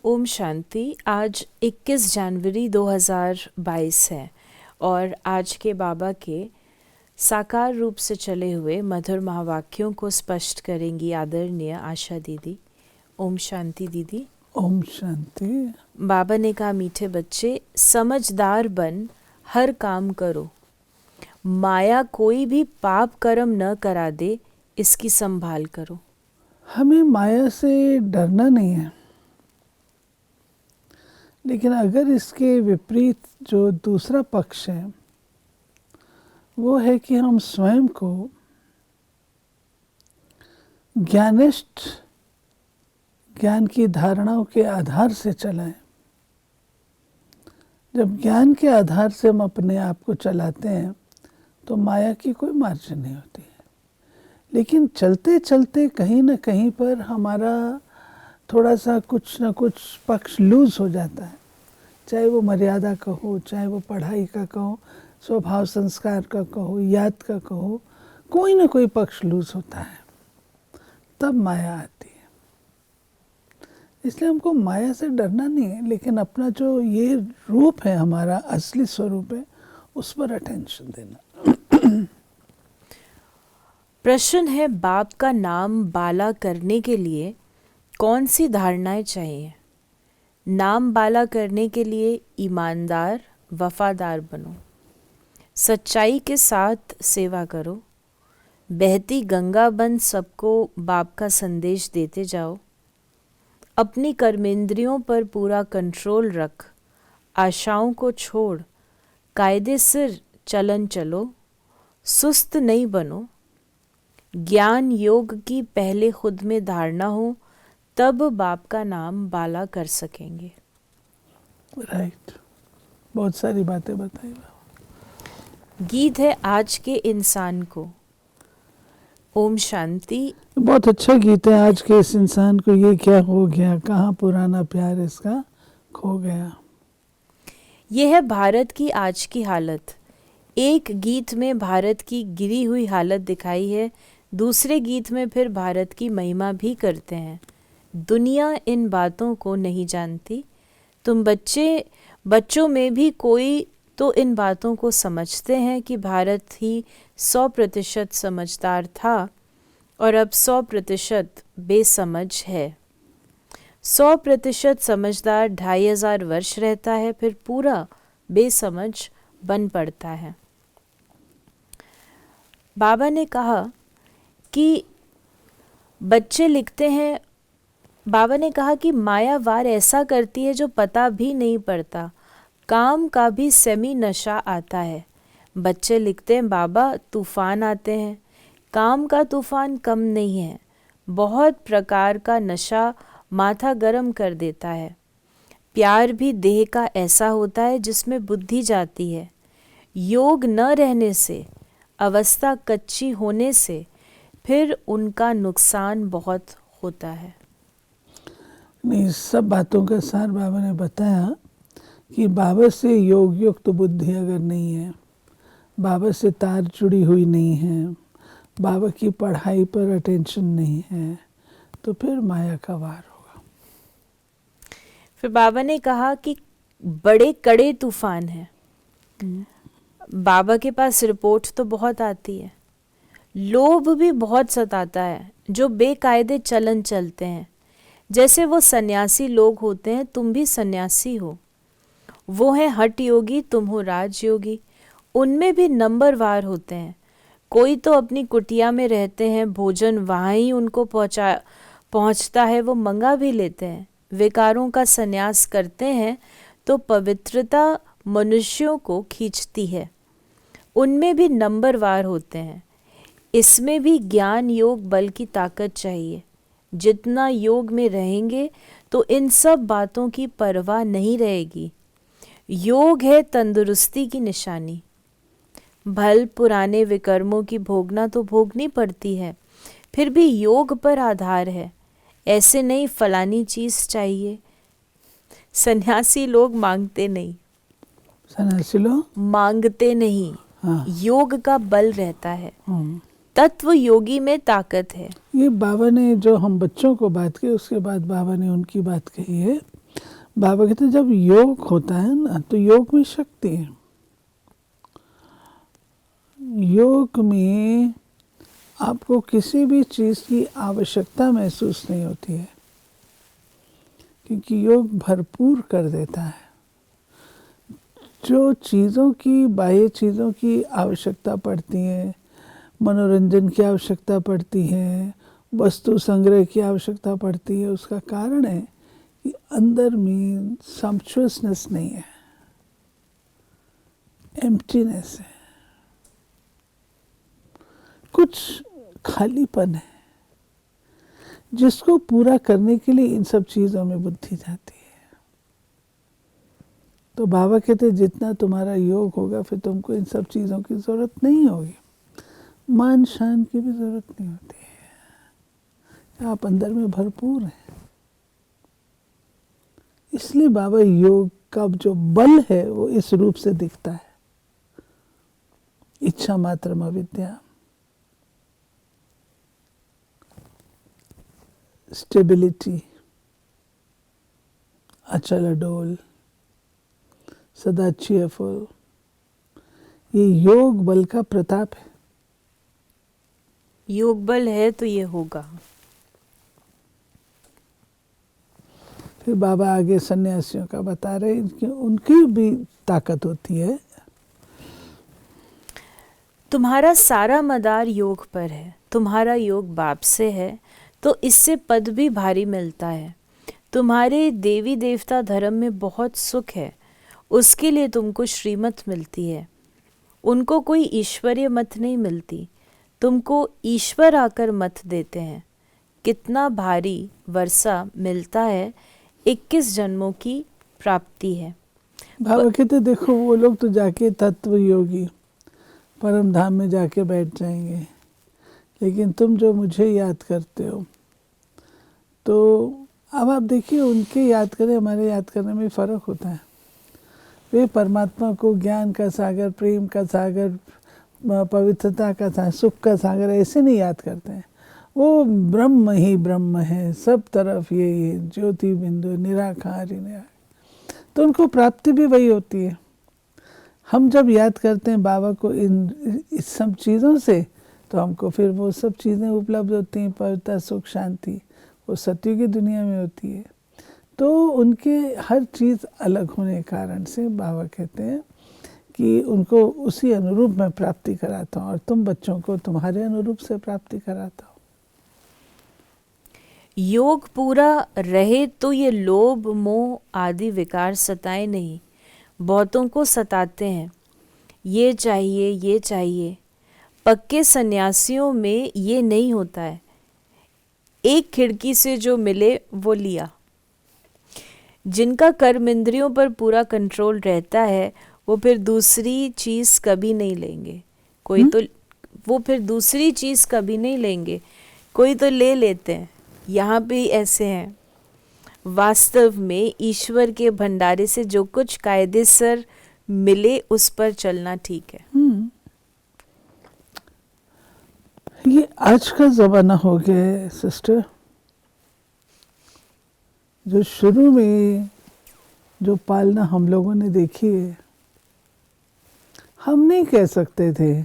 ओम शांति। आज 21 जनवरी 2022 है और आज के बाबा के साकार रूप से चले हुए मधुर महावाक्यों को स्पष्ट करेंगी आदरणीय आशा दीदी। ओम शांति दीदी। ओम शांति। बाबा ने कहा, मीठे बच्चे समझदार बन, हर काम करो, माया कोई भी पाप कर्म न करा दे, इसकी संभाल करो। हमें माया से डरना नहीं है, लेकिन अगर इसके विपरीत जो दूसरा पक्ष है वो है कि हम स्वयं को ज्ञानिष्ठ ज्ञान की धारणाओं के आधार से चलाएं। जब ज्ञान के आधार से हम अपने आप को चलाते हैं तो माया की कोई मार्जिन नहीं होती है। लेकिन चलते चलते कहीं ना कहीं पर हमारा थोड़ा सा कुछ ना कुछ पक्ष लूज हो जाता है, चाहे वो मर्यादा का हो, चाहे वो पढ़ाई का कहो, स्वभाव संस्कार का कहो, याद का कहो, कोई ना कोई पक्ष लूज होता है, तब माया आती है। इसलिए हमको माया से डरना नहीं है, लेकिन अपना जो ये रूप है, हमारा असली स्वरूप है, उस पर अटेंशन देना। प्रश्न है, बाप का नाम बाला करने के लिए कौन सी धारणाएं चाहिए? नाम बाला करने के लिए ईमानदार, वफादार बनो, सच्चाई के साथ सेवा करो, बहती गंगा बन सबको बाप का संदेश देते जाओ, अपनी कर्मेंद्रियों पर पूरा कंट्रोल रख, आशाओं को छोड़, कायदे से चलन चलो, सुस्त नहीं बनो, ज्ञान योग की पहले खुद में धारणा हो, तब बाप का नाम बाला कर सकेंगे। राइट, बहुत सारी बातें बताई। गीत है आज के इंसान को। ओम शांति। बहुत अच्छा गीत है। आज के इस इंसान को ये क्या हो गया, कहाँ पुराना प्यार इसका खो गया। यह है भारत की आज की हालत। एक गीत में भारत की गिरी हुई हालत दिखाई है, दूसरे गीत में फिर भारत की महिमा भी करते हैं। दुनिया इन बातों को नहीं जानती। तुम बच्चों में भी कोई तो इन बातों को समझते हैं कि भारत ही 100% समझदार था और अब 100% बेसमझ है। 100% समझदार 2500 वर्ष रहता है, फिर पूरा बेसमझ बन पड़ता है। बाबा ने कहा कि बच्चे लिखते हैं, बाबा ने कहा कि माया वार ऐसा करती है जो पता भी नहीं पड़ता, काम का भी सेमी नशा आता है। बच्चे लिखते हैं, बाबा तूफान आते हैं, काम का तूफान कम नहीं है, बहुत प्रकार का नशा माथा गरम कर देता है। प्यार भी देह का ऐसा होता है जिसमें बुद्धि जाती है। योग न रहने से, अवस्था कच्ची होने से फिर उनका नुकसान बहुत होता है। नहीं, सब बातों का सार बाबा ने बताया कि बाबा से योग युक्त बुद्धि अगर नहीं है, बाबा से तार जुड़ी हुई नहीं है, बाबा की पढ़ाई पर अटेंशन नहीं है, तो फिर माया का वार होगा। फिर बाबा ने कहा कि बड़े कड़े तूफान है। बाबा के पास रिपोर्ट तो बहुत आती है, लोभ भी बहुत सताता है जो बेकायदे चलन चलते हैं। जैसे वो सन्यासी लोग होते हैं, तुम भी सन्यासी हो। वो है हठ योगी, तुम हो राजयोगी। उनमें भी नंबरवार होते हैं। कोई तो अपनी कुटिया में रहते हैं, भोजन वहाँ ही उनको पहुँचता है, वो मंगा भी लेते हैं। विकारों का संन्यास करते हैं तो पवित्रता मनुष्यों को खींचती है। उनमें भी नंबरवार होते हैं। इसमें भी ज्ञान योग बल की ताकत चाहिए। जितना योग में रहेंगे तो इन सब बातों की परवाह नहीं रहेगी। योग है तंदुरुस्ती की निशानी। भल पुराने विकर्मों की भोगना तो भोगनी पड़ती है, फिर भी योग पर आधार है। ऐसे नहीं फलानी चीज चाहिए। सन्यासी लोग मांगते नहीं, सन्यासी लोग मांगते नहीं। हाँ। योग का बल रहता है। तत्व योगी में ताकत है। ये बाबा ने जो हम बच्चों को बात की, उसके बाद बाबा ने उनकी बात कही है बाबा कहते हैं जब योग होता है ना तो योग में शक्ति है। योग में आपको किसी भी चीज़ की आवश्यकता महसूस नहीं होती है, क्योंकि योग भरपूर कर देता है। जो चीज़ों की, बाह्य चीज़ों की आवश्यकता पड़ती है, मनोरंजन की आवश्यकता पड़ती है, वस्तु संग्रह की आवश्यकता पड़ती है, उसका कारण है कि अंदर में सम्पचुअसनेस नहीं है, एम्प्टीनेस है, कुछ खालीपन है, जिसको पूरा करने के लिए इन सब चीज़ों में बुद्धि जाती है। तो बाबा कहते जितना तुम्हारा योग होगा फिर तुमको इन सब चीज़ों की ज़रूरत नहीं होगी, मान शान की भी ज़रूरत नहीं होती है, आप अंदर में भरपूर हैं। इसलिए बाबा योग का जो बल है वो इस रूप से दिखता है, इच्छा मात्रम अविद्या, स्टेबिलिटी, अचल अडोल, सदा चेयरफुल, ये योग बल का प्रताप है। योग बल है तो ये होगा। फिर बाबा आगे सन्यासियों का बता रहे हैं कि उनकी भी ताकत होती है। तुम्हारा सारा मदार योग पर है, तुम्हारा योग बाप से है, तो इससे पद भी भारी मिलता है। तुम्हारे देवी देवता धर्म में बहुत सुख है, उसके लिए तुमको श्रीमत मिलती है। उनको कोई ईश्वरीय मत नहीं मिलती, तुमको ईश्वर आकर मत देते हैं। कितना भारी वर्षा मिलता है, 21 जन्मों की प्राप्ति है। बाबा कहते देखो वो लोग तो जाके तत्व योगी परम धाम में जाके बैठ जाएंगे, लेकिन तुम जो मुझे याद करते हो, तो अब आप देखिए उनके याद करें हमारे याद करने में फ़र्क होता है। वे परमात्मा को ज्ञान का सागर, प्रेम का सागर, पवित्रता का सागर, सुख का सागर ऐसे नहीं याद करते हैं। वो ब्रह्म ही ब्रह्म है, सब तरफ ये ज्योति बिंदु निराकार ही निराकार, तो उनको प्राप्ति भी वही होती है। हम जब याद करते हैं बाबा को इस सब चीज़ों से, तो हमको फिर वो सब चीज़ें उपलब्ध होती हैं, पवित्रता, सुख, शांति, वो सत्य की दुनिया में होती है। तो उनके हर चीज़ अलग होने के कारण से बाबा कहते हैं कि उनको उसी अनुरूप मैं प्राप्ति कराता हूँ, और तुम बच्चों को तुम्हारे अनुरूप से प्राप्ति कराता हूँ। योग पूरा रहे तो ये लोभ मोह आदि विकार सताए नहीं, बहुतों को सताते हैं। ये चाहिए, ये चाहिए। पक्के सन्यासियों में ये नहीं होता है, एक खिड़की से जो मिले वो लिया। जिनका कर्म इंद्रियों पर पूरा कंट्रोल रहता है वो फिर दूसरी चीज़ कभी नहीं लेंगे। कोई तो वो फिर दूसरी चीज़ कभी नहीं लेंगे, कोई तो ले लेते हैं। यहाँ भी ऐसे हैं। वास्तव में ईश्वर के भंडारे से जो कुछ कायदेसर मिले उस पर चलना ठीक है। ये आज का ज़माना हो गया है सिस्टर। जो शुरू में जो पालना हम लोगों ने देखी है, हम नहीं कह सकते थे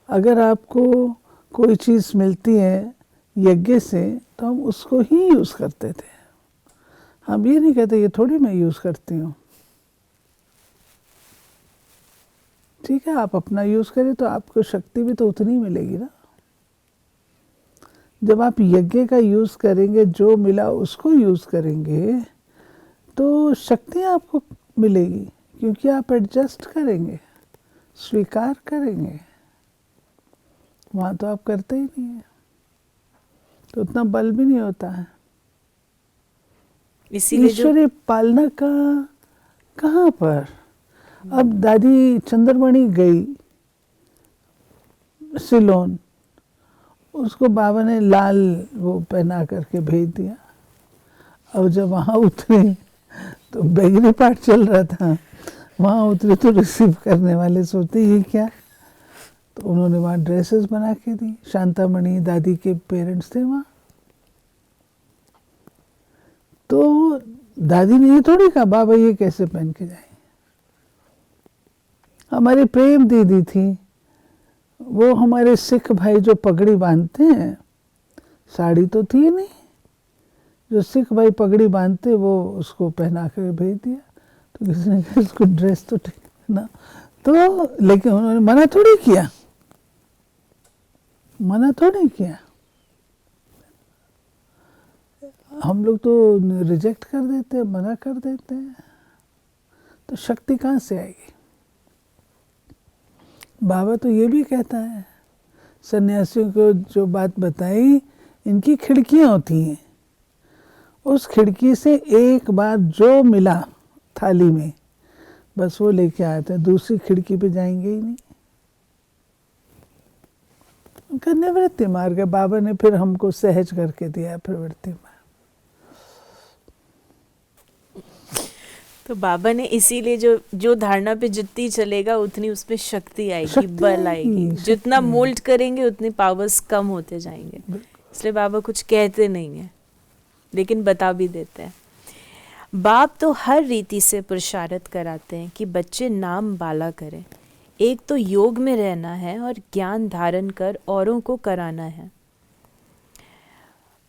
अगर आपको कोई चीज़ मिलती है यज्ञ से तो हम उसको ही यूज़ करते थे। हम ये नहीं कहते ये थोड़ी मैं यूज़ करती हूँ। ठीक है, आप अपना यूज़ करें तो आपको शक्ति भी तो उतनी मिलेगी ना। जब आप यज्ञ का यूज़ करेंगे, जो मिला उसको यूज़ करेंगे, तो शक्ति आपको मिलेगी, क्योंकि आप एडजस्ट करेंगे, स्वीकार करेंगे। वहाँ तो आप करते ही नहीं है, तो उतना बल भी नहीं होता है। इसीलिए ईश्वरीय पालना का कहाँ पर। अब दादी चंद्रमणि गई सिलोन, उसको बाबा ने लाल वो पहना करके भेज दिया। अब जब वहाँ उतरे तो बैगनी पाठ चल रहा था, वहाँ उतरे तो रिसीव करने वाले सोचते ये क्या, तो उन्होंने वहाँ ड्रेसेस बना के दी। शांतामणि दादी के पेरेंट्स थे वहाँ, तो दादी ने ये थोड़ी कहा बाबा ये कैसे पहन के जाएंगे। हमारी प्रेम दीदी थी, वो हमारे सिख भाई जो पगड़ी बांधते हैं, साड़ी तो थी नहीं, जो सिख भाई पगड़ी बांधते वो उसको पहना कर भेज दिया। तो किसी ने कहा इसको ड्रेस तो ठीक है ना, तो लेकिन उन्होंने मना थोड़ी किया, मना थोड़ी किया। हम लोग तो रिजेक्ट कर देते हैं, मना कर देते हैं, तो शक्ति कहाँ से आएगी। बाबा तो ये भी कहता है, सन्यासियों को जो बात बताई, इनकी खिड़कियाँ होती हैं, उस खिड़की से एक बार जो मिला थाली में बस वो लेके आते हैं, दूसरी खिड़की पे जाएंगे ही नहीं। उनका निवृत्ति मार्ग है, बाबा ने फिर हमको सहज करके दिया प्रवृत्ति मार्ग। तो बाबा ने इसीलिए जो धारणा पे जितनी चलेगा उतनी उसमें शक्ति आएगी, शक्ति बल आएगी, आएगी, जितना शक्ति मोल्ड करेंगे उतने पावर्स कम होते जाएंगे। इसलिए बाबा कुछ कहते नहीं है लेकिन बता भी देते हैं। बाप तो हर रीति से पुरुषार्थ कराते हैं कि बच्चे नाम बाला करें। एक तो योग में रहना है और ज्ञान धारण कर औरों को कराना है।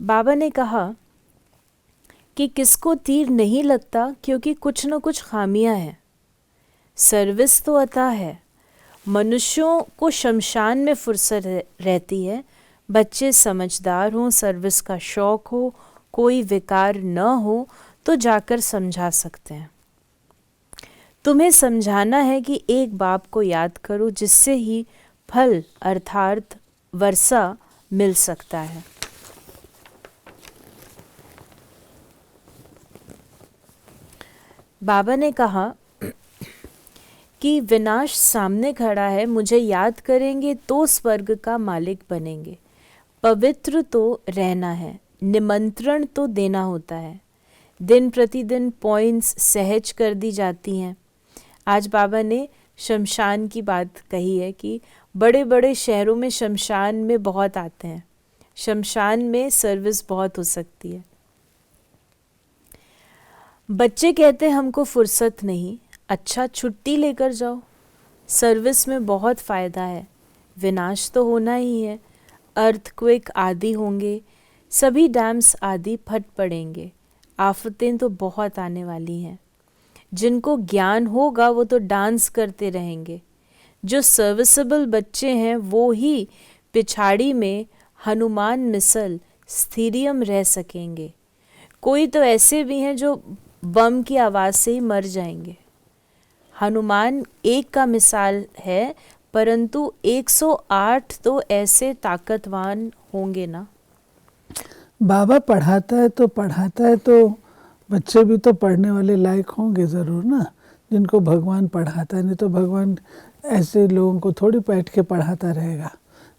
बाबा ने कहा कि किसको तीर नहीं लगता क्योंकि कुछ न कुछ खामियां हैं। सर्विस तो अता है, मनुष्यों को शमशान में फुर्सत रहती है। बच्चे समझदार हों, सर्विस का शौक हो, कोई विकार न हो तो जाकर समझा सकते हैं। तुम्हें समझाना है कि एक बाप को याद करो जिससे ही फल अर्थात वर्षा मिल सकता है। बाबा ने कहा कि विनाश सामने खड़ा है, मुझे याद करेंगे तो स्वर्ग का मालिक बनेंगे। पवित्र तो रहना है, निमंत्रण तो देना होता है। दिन प्रतिदिन पॉइंट्स सहज कर दी जाती हैं। आज बाबा ने शमशान की बात कही है कि बड़े बड़े शहरों में शमशान में बहुत आते हैं, शमशान में सर्विस बहुत हो सकती है। बच्चे कहते हैं हमको फुर्सत नहीं, अच्छा छुट्टी लेकर जाओ, सर्विस में बहुत फ़ायदा है। विनाश तो होना ही है, अर्थक्वेक आदि होंगे, सभी डैम्स आदि फट पड़ेंगे, आफतें तो बहुत आने वाली हैं। जिनको ज्ञान होगा वो तो डांस करते रहेंगे। जो सर्विसेबल बच्चे हैं वो ही पिछाड़ी में हनुमान मिसल स्थिरियम रह सकेंगे। कोई तो ऐसे भी हैं जो बम की आवाज़ से ही मर जाएंगे। हनुमान एक का मिसाल है, परंतु 108 तो ऐसे ताकतवान होंगे ना। बाबा पढ़ाता है तो बच्चे भी तो पढ़ने वाले लायक होंगे ज़रूर ना, जिनको भगवान पढ़ाता है। नहीं तो भगवान ऐसे लोगों को थोड़ी बैठ के पढ़ाता रहेगा।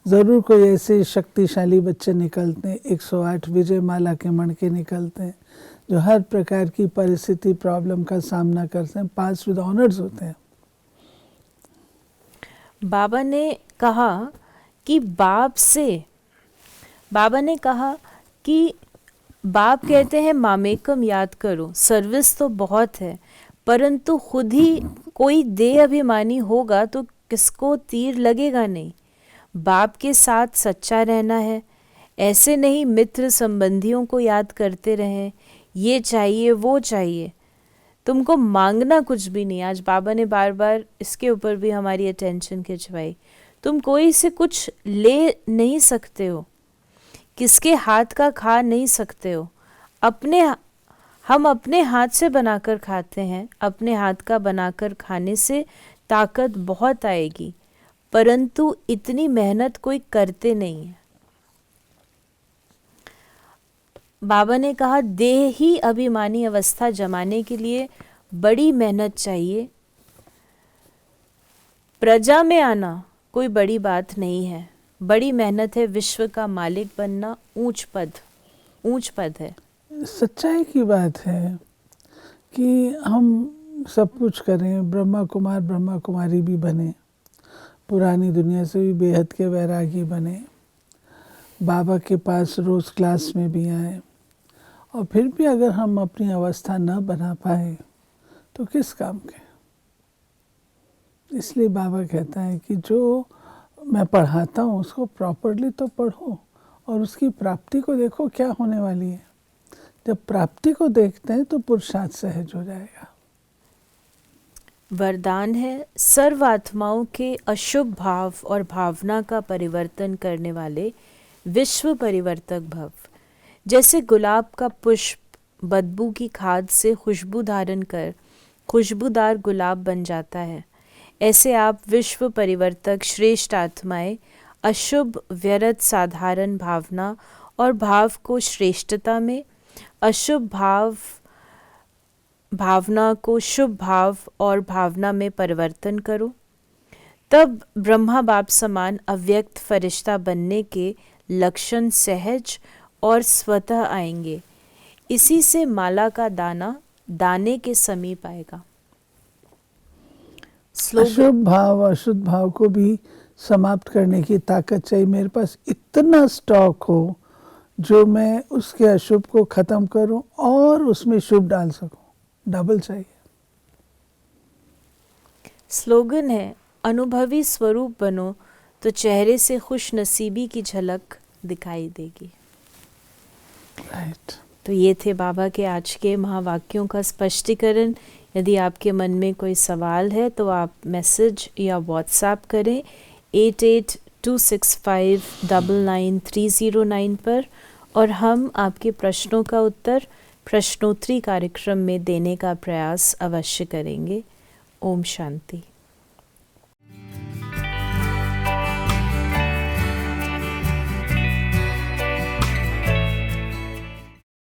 ज़रूर कोई ऐसे शक्तिशाली बच्चे निकलते हैं, 108 विजय माला के मण के निकलते हैं, जो हर प्रकार की परिस्थिति प्रॉब्लम का सामना करते हैं, पास विद ऑनर्स होते हैं। बाबा ने कहा कि बाप कहते हैं मामेकम याद करो, सर्विस तो बहुत है, परंतु खुद ही कोई देह अभिमानी होगा तो किसको तीर लगेगा नहीं। बाप के साथ सच्चा रहना है, ऐसे नहीं मित्र संबंधियों को याद करते रहें, ये चाहिए वो चाहिए, तुमको मांगना कुछ भी नहीं। आज बाबा ने बार बार इसके ऊपर भी हमारी अटेंशन खिंचवाई। तुम कोई से कुछ ले नहीं सकते हो, किसके हाथ का खा नहीं सकते हो। हम अपने हाथ से बनाकर खाते हैं, अपने हाथ का बनाकर खाने से ताकत बहुत आएगी, परंतु इतनी मेहनत कोई करते नहीं है। बाबा ने कहा देह ही अभिमानी अवस्था जमाने के लिए बड़ी मेहनत चाहिए। प्रजा में आना कोई बड़ी बात नहीं है, बड़ी मेहनत है विश्व का मालिक बनना। ऊंच पद है। सच्चाई की बात है कि हम सब कुछ करें, ब्रह्मा कुमार ब्रह्मा कुमारी भी बने, पुरानी दुनिया से भी बेहद के वैरागी बने, बाबा के पास रोज़ क्लास में भी आए और फिर भी अगर हम अपनी अवस्था न बना पाए तो किस काम के। इसलिए बाबा कहता है कि जो मैं पढ़ाता हूँ उसको प्रॉपरली तो पढ़ो और उसकी प्राप्ति को देखो क्या होने वाली है। जब प्राप्ति को देखते हैं तो पुरुषार्थ सहज हो जाएगा। वरदान है, सर्व आत्माओं के अशुभ भाव और भावना का परिवर्तन करने वाले विश्व परिवर्तक भव। जैसे गुलाब का पुष्प बदबू की खाद से खुशबू धारण कर खुशबूदार गुलाब बन जाता है, ऐसे आप विश्व परिवर्तक श्रेष्ठ आत्माएं अशुभ व्यर्थ साधारण भावना और भाव को श्रेष्ठता में, अशुभ भावना को शुभ भाव और भावना में परिवर्तन करो। तब ब्रह्मा बाप समान अव्यक्त फरिश्ता बनने के लक्षण सहज और स्वतः आएंगे। इसी से माला का दाना दाने के समीप आएगा। अशुभ भाव अशुद्ध भाव को भी समाप्त करने की ताकत चाहिए। मेरे पास इतना स्टॉक हो जो मैं उसके अशुभ को खत्म करूं और उसमें शुभ डाल सकूं, डबल चाहिए। स्लोगन है, अनुभवी स्वरूप बनो तो चेहरे से खुश नसीबी की झलक दिखाई देगी। राइट। तो ये थे बाबा के आज के महावाक्यों का स्पष्टीकरण। यदि आपके मन में कोई सवाल है तो आप मैसेज या व्हाट्सएप करें 8826599309 पर और हम आपके प्रश्नों का उत्तर प्रश्नोत्तरी कार्यक्रम में देने का प्रयास अवश्य करेंगे। ओम शांति।